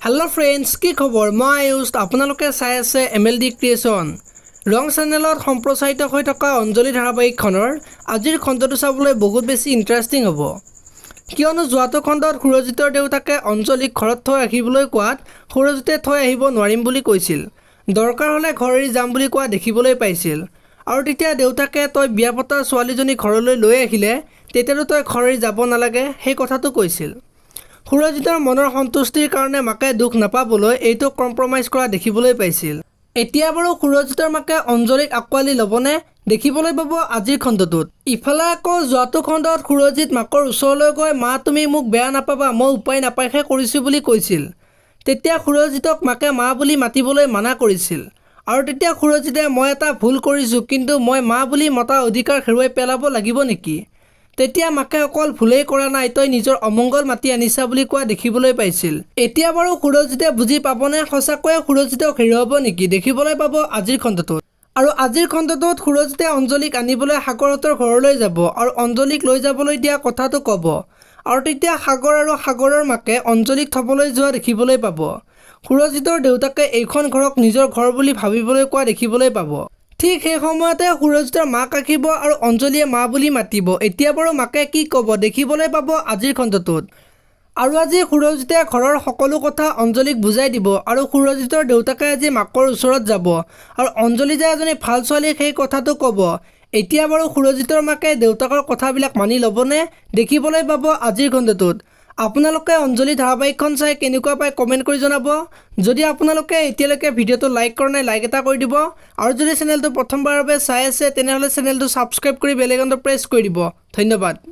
Hello friends की खबर मैं आयुष आपनालोके चाই আছে MLD क्रिएशन रং चेनेলত सम्प्रचारित হৈ থকা অঞ্জলি ধাৰাবাহিকখনৰ আজিৰ খণ্ডটো চাবলৈ বহুত বেছি ইন্টাৰেষ্টিং হ'ব কিয়নো যোৱাটো খণ্ডত সুৰজিতৰ দেউতাকে অঞ্জলিক ঘৰত থৈ ৰাখিবলৈ কোৱাত সুৰজিতে থৈ আহিব নোৱাৰিম বুলি কৈছিল দৰকাৰ হ'লে ঘৰ এৰি যাম বুলি কোৱা দেখিবলৈ পাইছিল আৰু তেতিয়া দেউতাকে তই বিয়া পতা ছোৱালীজনী ঘৰলৈ লৈ আহিলে তেতিয়াতো তই ঘৰ এৰি যাব নালাগে সেই কথাটো কৈছিল সুৰজিতৰ মনৰ সন্তুষ্টিৰ কাৰণে মাকে দুখ নাপাবলৈ এইটো কম্প্ৰমাইজ কৰা দেখিবলৈ পাইছিল এতিয়া বাৰু সুৰজিতৰ মাকে অঞ্জলিক আকোৱালি ল'বনে দেখিবলৈ পাব আজিৰ খণ্ডটোত ইফালে আকৌ যোৱাটো খণ্ডত সুৰজিত মাকৰ ওচৰলৈ গৈ মা তুমি মোক বেয়া নাপাবা মই উপায় নাপাইহে কৰিছোঁ বুলি কৈছিল তেতিয়া সুৰজিতক মাকে মা বুলি মাতিবলৈ মানা কৰিছিল আৰু তেতিয়া সুৰজিতে মই এটা ভুল কৰিছোঁ কিন্তু মই মা বুলি মতা অধিকাৰ হেৰুৱাই পেলাব লাগিব নেকি তেতিয়া মাকে অকল ভুলেই কৰা নাই তই নিজৰ অমংগল মাতি আনিছা বুলি কোৱা দেখিবলৈ পাইছিল এতিয়া বাৰু সুৰজিতে বুজি পাবনে সঁচাকৈয়ে সুৰজিতক হেৰুৱাব নেকি দেখিবলৈ পাব আজিৰ খণ্ডটোত আৰু আজিৰ খণ্ডটোত সুৰজিতে অঞ্জলিক আনিবলৈ সাগৰহঁতৰ ঘৰলৈ যাব আৰু অঞ্জলিক লৈ যাবলৈ দিয়া কথাটো ক'ব আৰু তেতিয়া সাগৰ আৰু সাগৰৰ মাকে অঞ্জলিক থবলৈ যোৱা দেখিবলৈ পাব সুৰজিতৰ দেউতাকে এইখন ঘৰক নিজৰ ঘৰ বুলি ভাবিবলৈ কোৱা দেখিবলৈ পাব ঠিক সেই সময়তে সুৰজিতৰ মাক আহিব আৰু অঞ্জলিয়ে মা বুলি মাতিব এতিয়া বাৰু মাকে কি ক'ব দেখিবলৈ পাব আজিৰ খণ্ডটোত আৰু আজি সুৰজিতে ঘৰৰ সকলো কথা অঞ্জলিক বুজাই দিব আৰু সুৰজিতৰ দেউতাকে আজি মাকৰ ওচৰত যাব আৰু অঞ্জলি যে এজনী ভাল ছোৱালী সেই কথাটো ক'ব এতিয়া বাৰু সুৰজিতৰ মাকে দেউতাকৰ কথাবিলাক মানি ল'বনে দেখিবলৈ পাব আজিৰ খণ্ডটোত আপোনালোকে অঞ্জলি ধাৰাবাহিকখন চাই কেনেকুৱা পায় কমেণ্ট কৰি জনাব যদি আপোনালোকে এতিয়ালৈকে ভিডিঅ'টো লাইক কৰা নাই লাইক এটা কৰি দিব আৰু যদি চেনেলটো প্ৰথমবাৰৰ বাবে চাই আছে তেনেহ'লে চেনেলটো ছাবস্ক্ৰাইব কৰি বেল আইকনটো প্ৰেছ কৰি দিব ধন্যবাদ।